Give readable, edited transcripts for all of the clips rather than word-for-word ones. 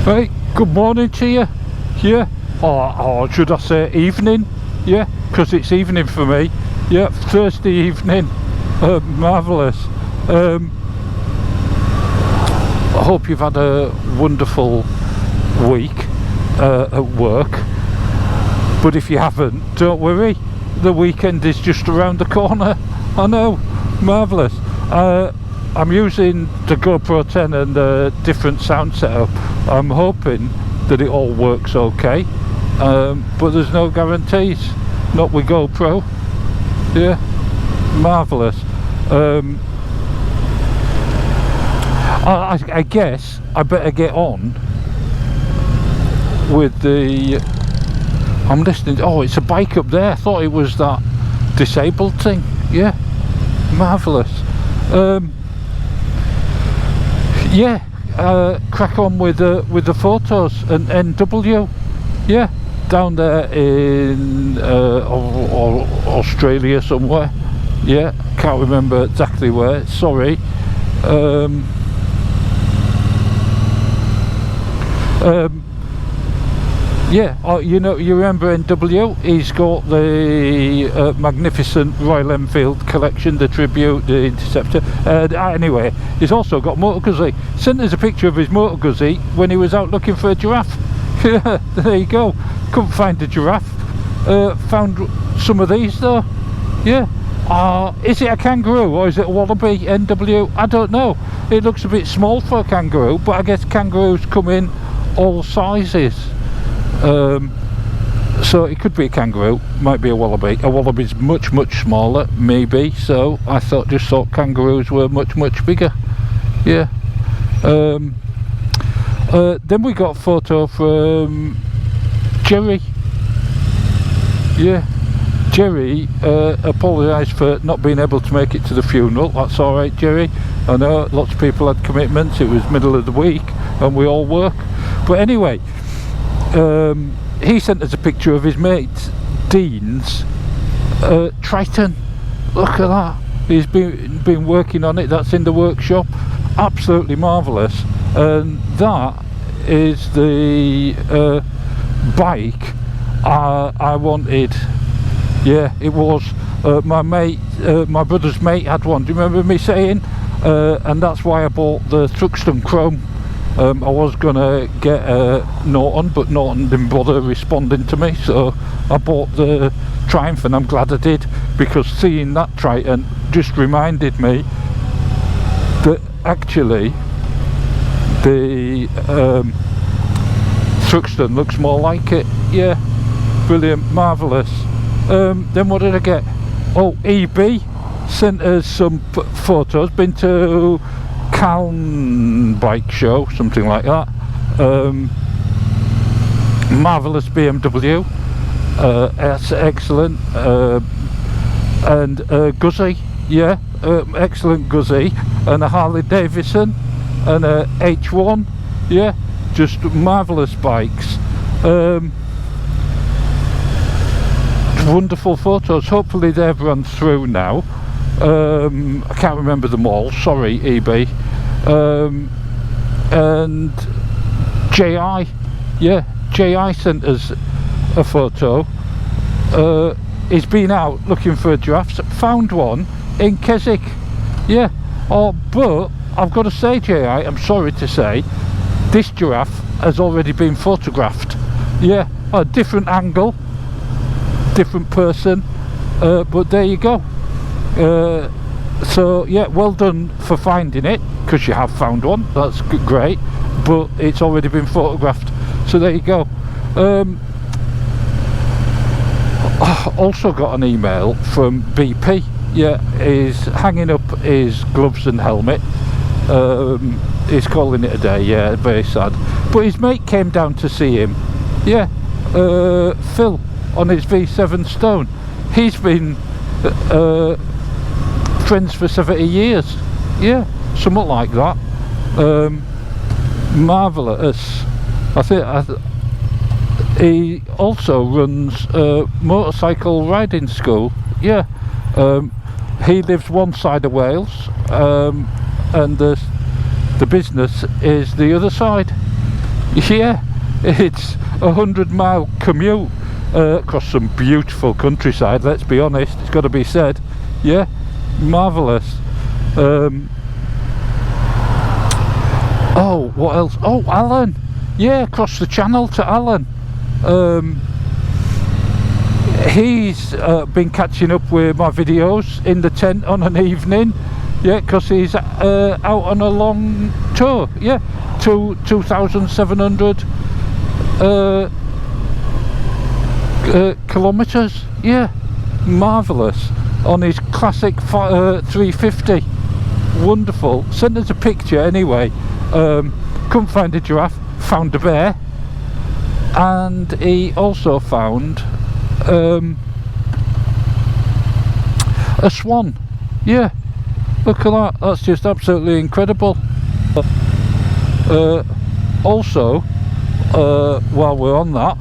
Right, good morning to you. Yeah, or should I say evening? Yeah, because it's evening for me. Yeah, Thursday evening. Marvellous. I hope you've had a wonderful week at work. But if you haven't, don't worry. The weekend is just around the corner. I know, marvellous. I'm using the GoPro 10 and a different sound setup. I'm hoping that it all works okay, but there's no guarantees. Not with GoPro. Yeah, marvellous. I guess I better get on with the... I'm listening. Oh, it's a bike up there. I thought it was that disabled thing. Yeah, marvellous. Yeah, crack on with the photos and NW. Yeah, down there in Australia somewhere. Yeah, can't remember exactly where. Sorry. Yeah, you know, you remember NW? He's got the magnificent Royal Enfield collection, the Tribute, the Interceptor. Anyway, he's also got Motor Guzzi. Sent us a picture of his Motor Guzzi when he was out looking for a giraffe. Yeah, there you go. Couldn't find a giraffe. Found some of these though. Yeah. Is it a kangaroo or is it a wallaby? NW? I don't know. It looks a bit small for a kangaroo, but I guess kangaroos come in all sizes. So it could be a kangaroo, might be a wallaby. A wallaby's much smaller, maybe, so I just thought kangaroos were much bigger. Yeah. Then we got a photo from Jerry. Yeah, Jerry apologised for not being able to make it to the funeral. That's alright, Jerry. I know lots of people had commitments, it was middle of the week and we all work. But anyway, he sent us a picture of his mate Dean's Triton. Look at that. He's been working on it. That's in the workshop. Absolutely marvellous. And that is the bike I wanted. Yeah, it was. My brother's mate had one. Do you remember me saying? And that's why I bought the Thruxton Chrome. I was gonna get a Norton, but Norton didn't bother responding to me, so I bought the Triumph, and I'm glad I did, because seeing that Triton just reminded me that actually the Thruxton looks more like it. Yeah, brilliant, marvellous. Then what did I get? Oh, EB sent us some photos. Been to Calm bike show, something like that. Marvellous BMW. That's excellent. And Guzzi, yeah, excellent Guzzi, and a Harley Davidson and a H1. Yeah, just marvellous bikes. Wonderful photos. Hopefully they've run through now. I can't remember them all, sorry EB. And JI, yeah, JI sent us a photo. He's been out looking for a giraffe, found one in Keswick. Yeah, but I've got to say, JI, I'm sorry to say, this giraffe has already been photographed. Yeah, a different angle, different person, but there you go. So yeah, well done for finding it, because you have found one. That's great, but it's already been photographed, so there you go. Also got an email from BP. Yeah, he's hanging up his gloves and helmet. He's calling it a day. Yeah, very sad, but his mate came down to see him. Yeah, Phil on his V7 Stone. He's been friends for 70 years. Yeah, something like that. Marvellous. I think he also runs motorcycle riding school. Yeah, he lives one side of Wales, and the business is the other side. Yeah, it's a 100-mile commute across some beautiful countryside, let's be honest, it's got to be said. Yeah, marvellous. Oh, what else? Oh, Alan. Yeah, across the channel to Alan. He's been catching up with my videos in the tent on an evening. Yeah, because he's out on a long tour. Yeah, 2,700 kilometers. Yeah, marvelous, on his classic 350. Wonderful. Sent us a picture anyway. Couldn't find a giraffe, found a bear, and he also found a swan. Yeah, look at that, that's just absolutely incredible. Also, while we're on that,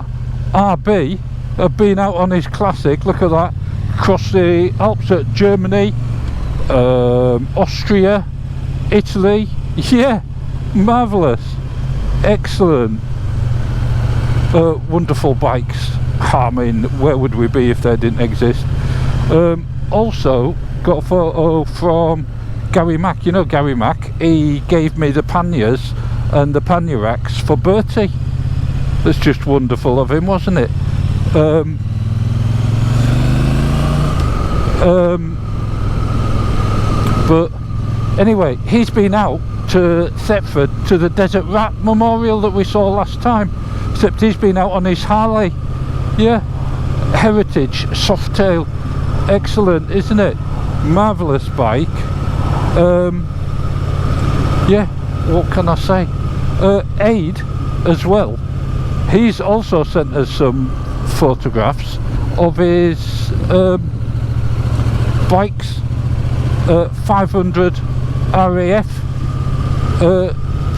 RB have been out on his classic, look at that, across the Alps at Germany, Austria, Italy. Yeah, marvellous, excellent, wonderful bikes. I mean, where would we be if they didn't exist? Also got a photo from Gary Mack. You know Gary Mack, he gave me the panniers and the pannier racks for Bertie. That's just wonderful of him, wasn't it? But anyway, he's been out to Thetford to the Desert Rat Memorial that we saw last time, except he's been out on his Harley. Yeah, Heritage Softail, excellent, isn't it? Marvellous bike. Yeah, what can I say? Aid as well, he's also sent us some photographs of his bikes, 500 RAF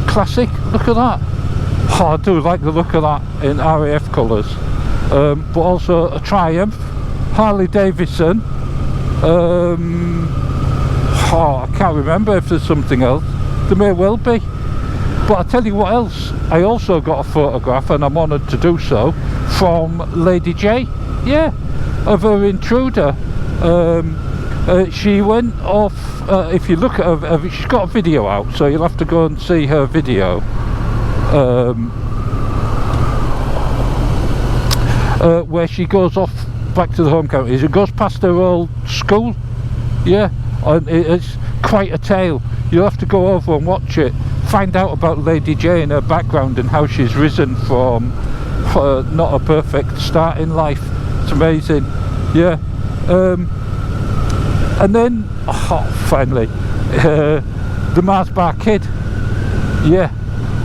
classic. Look at that. Oh, I do like the look of that in RAF colours. But also a Triumph, Harley Davidson. Oh, I can't remember if there's something else. There may well be. But I'll tell you what else, I also got a photograph, and I'm honoured to do so, from Lady J. Yeah, of her Intruder. She went off, if you look at her, she's got a video out, so you'll have to go and see her video. Where she goes off back to the home counties. It goes past her old school. Yeah, and it's quite a tale. You'll have to go over and watch it, find out about Lady J and her background and how she's risen from not a perfect start in life. It's amazing. Yeah. And then finally the Mars Bar Kid. Yeah,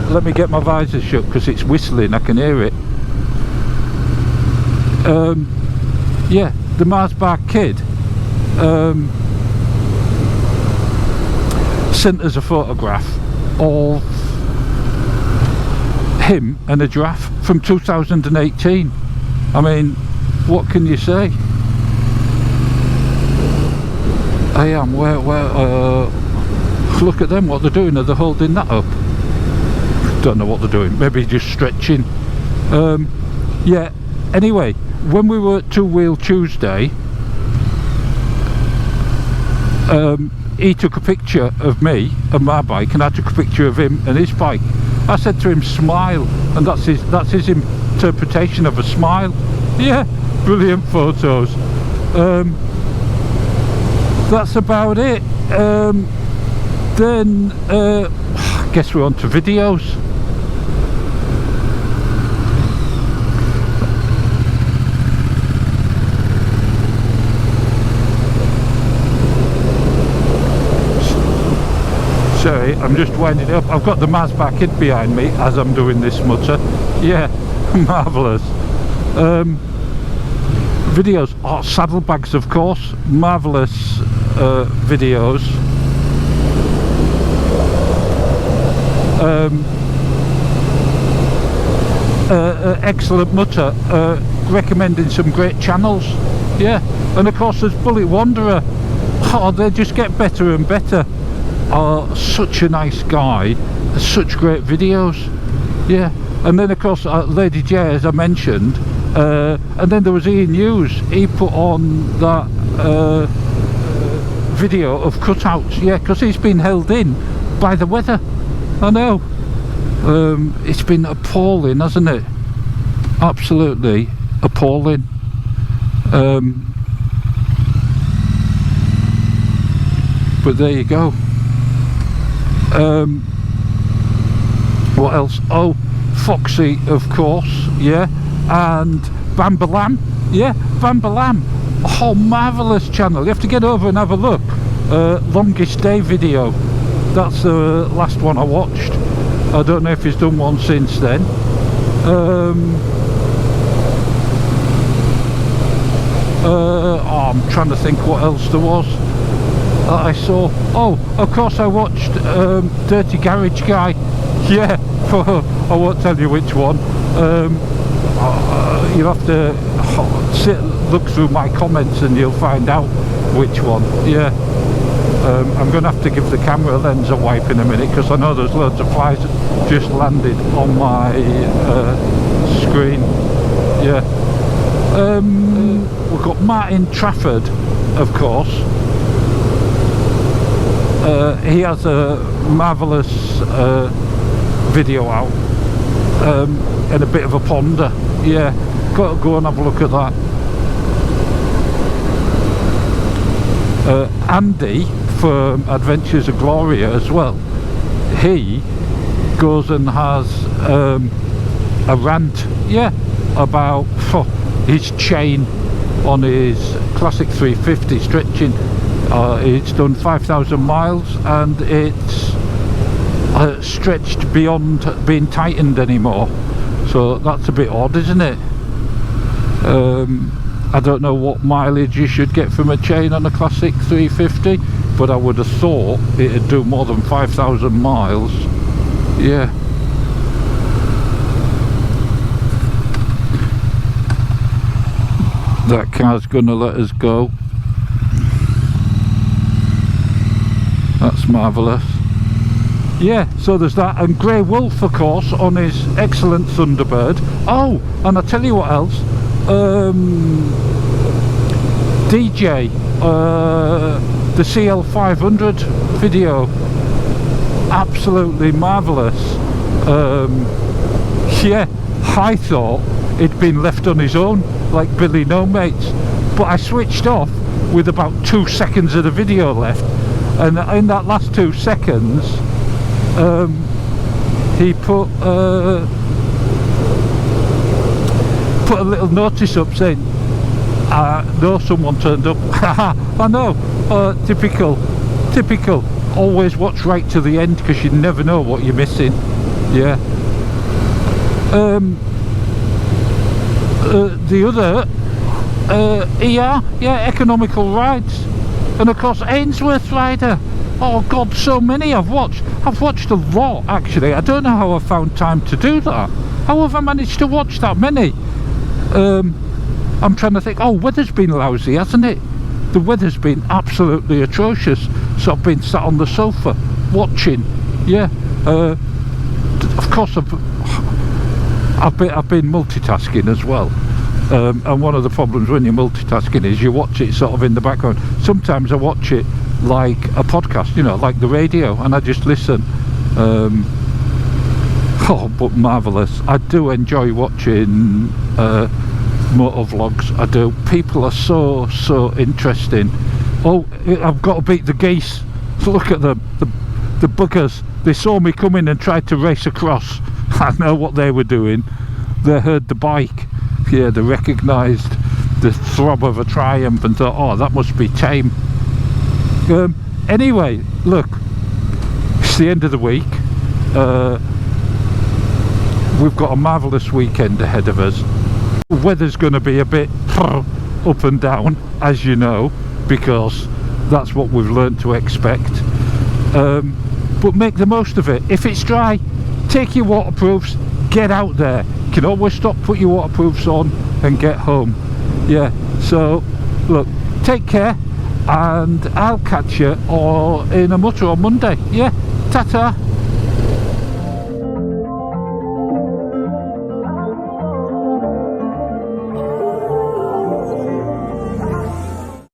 let me get my visor shut because it's whistling, I can hear it. Yeah, the Mars Bar Kid sent us a photograph of him and a giraffe from 2018. I mean, what can you say? I am, where look at them, what they're doing, are they holding that up? Don't know what they're doing, maybe just stretching. Yeah, anyway, when we were at Two Wheel Tuesday, he took a picture of me and my bike, and I took a picture of him and his bike. I said to him, smile, and that's his interpretation of a smile. Yeah, brilliant photos. That's about it. Then I guess we're on to videos. Sorry, I'm just winding up. I've got the Mars Bar Kid behind me as I'm doing this mutter. Yeah, marvellous. Videos, oh, saddlebags of course, marvellous videos. Excellent mutter, recommending some great channels. Yeah, and of course there's Bullet Wanderer. Oh, they just get better and better. Oh, such a nice guy, such great videos. Yeah, And then of course Lady J, as I mentioned, and then there was Ian Hughes. He put on that video of cutouts, yeah, because he's been held in by the weather. I know. It's been appalling, hasn't it? Absolutely appalling. But there you go. What else? Oh, Foxy, of course, yeah, and Bambalam, yeah, Bambalam. Oh, marvellous channel. You have to get over and have a look. Longest day video. That's the last one I watched. I don't know if he's done one since then. I'm trying to think what else there was that I saw. Oh, of course I watched Dirty Garage Guy. Yeah, I won't tell you which one. You'll have to look through my comments and you'll find out which one. Yeah. I'm going to have to give the camera lens a wipe in a minute, because I know there's loads of flies just landed on my screen. Yeah. We've got Martin Trafford, of course. He has a marvellous video out, and a bit of a ponder. Yeah, got to go and have a look at that. Andy from Adventures of Gloria as well, he goes and has a rant, yeah, about his chain on his classic 350 stretching. It's done 5,000 miles and it's stretched beyond being tightened anymore, so that's a bit odd, isn't it? I don't know what mileage you should get from a chain on a classic 350, but I would have thought it'd do more than 5,000 miles. Yeah. That car's gonna let us go. That's marvellous. Yeah, so there's that, and Grey Wolf, of course, on his excellent Thunderbird. Oh, and I'll tell you what else. DJ, the CL500 video, absolutely marvellous. Yeah, I thought it'd been left on his own like Billy No Mates, but I switched off with about 2 seconds of the video left, and in that last 2 seconds he put a little notice up saying no, someone turned up. I know, typical, always watch right to the end, because you never know what you're missing. Yeah. The other ER, yeah, Economical Rides, and of course Ainsworth Rider. Oh god, so many I've watched a lot actually. I don't know how I found time to do that. How have I managed to watch that many? I'm trying to think. Oh, weather's been lousy, hasn't it? The weather's been absolutely atrocious, so I've been sat on the sofa watching. Yeah. Of course I've been multitasking as well, and one of the problems when you're multitasking is you watch it sort of in the background. Sometimes I watch it like a podcast, you know, like the radio, and I just listen. Oh, but marvellous. I do enjoy watching motor vlogs. I do. People are so interesting. Oh, I've got to beat the geese. Look at them, the buggers. They saw me coming and tried to race across. I know what they were doing. They heard the bike. Yeah, they recognised the throb of a Triumph and thought, oh, that must be tame. Anyway, look, it's the end of the week. We've got a marvellous weekend ahead of us. The weather's going to be a bit up and down, as you know, because that's what we've learned to expect. But make the most of it. If it's dry, take your waterproofs, get out there. You can always stop, put your waterproofs on and get home. Yeah, so look, take care, and I'll catch you in a mutter on Monday. Yeah, ta-ta.